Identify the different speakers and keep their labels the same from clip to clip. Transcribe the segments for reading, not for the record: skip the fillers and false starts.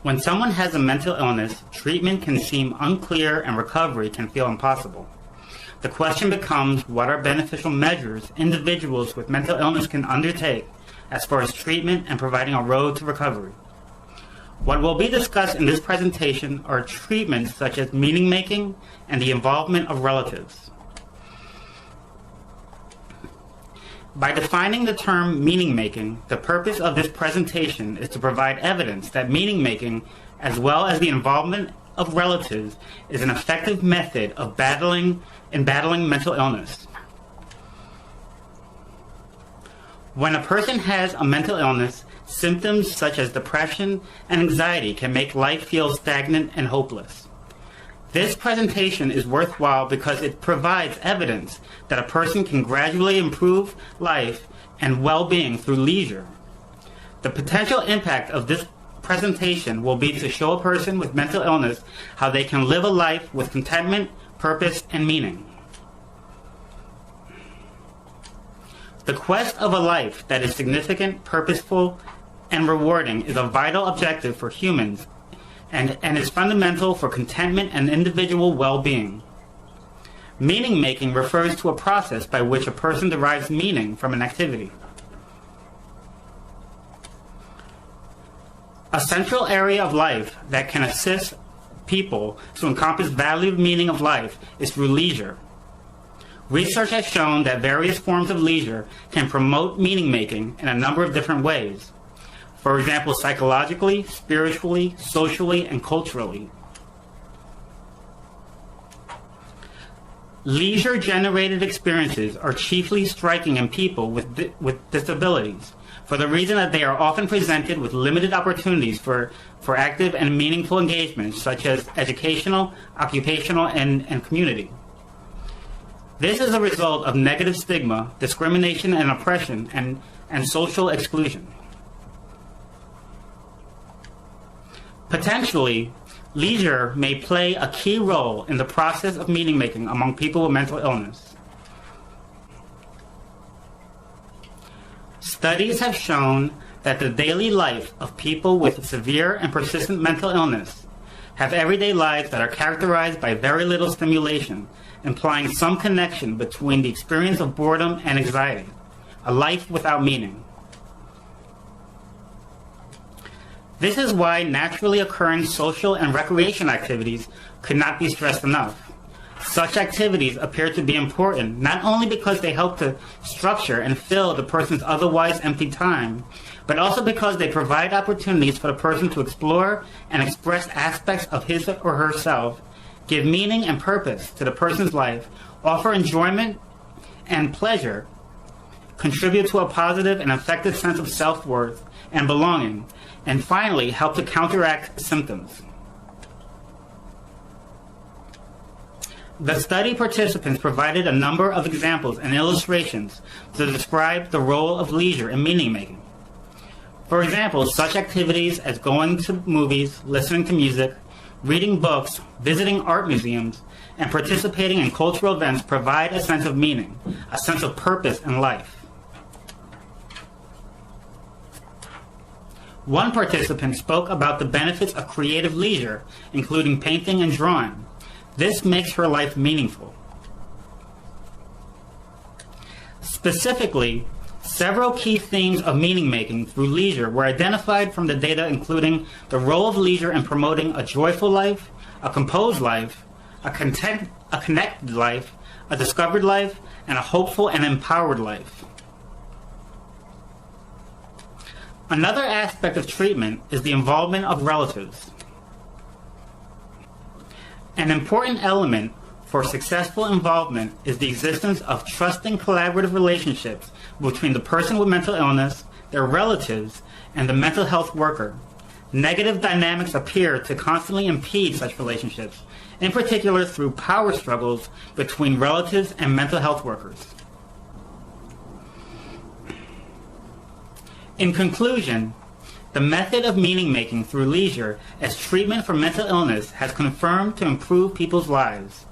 Speaker 1: When someone has a mental illness, treatment can seem unclear and recovery can feel impossible. The question becomes, what are beneficial measures individuals with mental illness can undertake as far as treatment and providing a road to recovery? What will be discussed in this presentation are treatments such as meaning-making and the involvement of relatives. By defining the term meaning-making, the purpose of this presentation is to provide evidence that meaning-making, as well as the involvement of relatives, is an effective method of battling mental illness. When a person has a mental illness, symptoms such as depression and anxiety can make life feel stagnant and hopeless. This presentation is worthwhile because it provides evidence that a person can gradually improve life and well-being through leisure. The potential impact of this presentation will be to show a person with mental illness how they can live a life with contentment, purpose, and meaning. The quest of a life that is significant, purposeful, and rewarding is a vital objective for humans and is fundamental for contentment and individual well-being. Meaning-making refers to a process by which a person derives meaning from an activity. A central area of life that can assist people to encompass valued meaning of life is through leisure. Research has shown that various forms of leisure can promote meaning-making in a number of different ways. For example, psychologically, spiritually, socially, and culturally. Leisure-generated experiences are chiefly striking in people with disabilities, for the reason that they are often presented with limited opportunities for active and meaningful engagement, such as educational, occupational, and community. This is a result of negative stigma, discrimination and oppression, and social exclusion. Potentially, leisure may play a key role in the process of meaning-making among people with mental illness. Studies have shown that the daily life of people with severe and persistent mental illness have everyday lives that are characterized by very little stimulation, implying some connection between the experience of boredom and anxiety, a life without meaning. This is why naturally occurring social and recreation activities could not be stressed enough. Such activities appear to be important not only because they help to structure and fill the person's otherwise empty time, but also because they provide opportunities for the person to explore and express aspects of his or herself, give meaning and purpose to the person's life, offer enjoyment and pleasure, contribute to a positive and effective sense of self-worth and belonging, and finally, help to counteract symptoms. The study participants provided a number of examples and illustrations to describe the role of leisure in meaning-making. For example, such activities as going to movies, listening to music, reading books, visiting art museums, and participating in cultural events provide a sense of meaning, a sense of purpose in life. One participant spoke about the benefits of creative leisure, including painting and drawing. This makes her life meaningful. Specifically, several key themes of meaning-making through leisure were identified from the data, including the role of leisure in promoting a joyful life, a composed life, a connected life, a discovered life, and a hopeful and empowered life. Another aspect of treatment is the involvement of relatives. An important element for successful involvement is the existence of trusting collaborative relationships between the person with mental illness, their relatives, and the mental health worker. Negative dynamics appear to constantly impede such relationships, in particular through power struggles between relatives and mental health workers. In conclusion, the method of meaning-making through leisure as treatment for mental illness has confirmed to improve people's lives.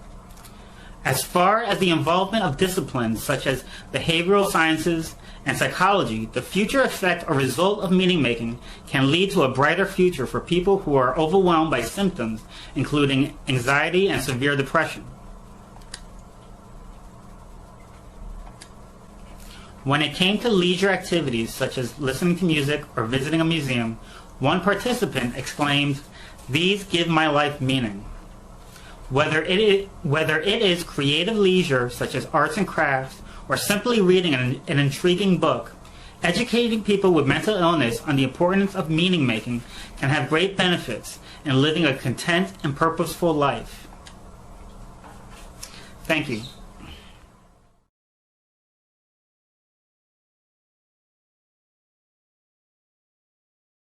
Speaker 1: As far as the involvement of disciplines such as behavioral sciences and psychology, the future effect or result of meaning making can lead to a brighter future for people who are overwhelmed by symptoms including anxiety and severe depression. When it came to leisure activities such as listening to music or visiting a museum, one participant exclaimed, "These give my life meaning." Whether it is creative leisure such as arts and crafts or simply reading an intriguing book, educating people with mental illness on the importance of meaning making can have great benefits in living a content and purposeful life. Thank you.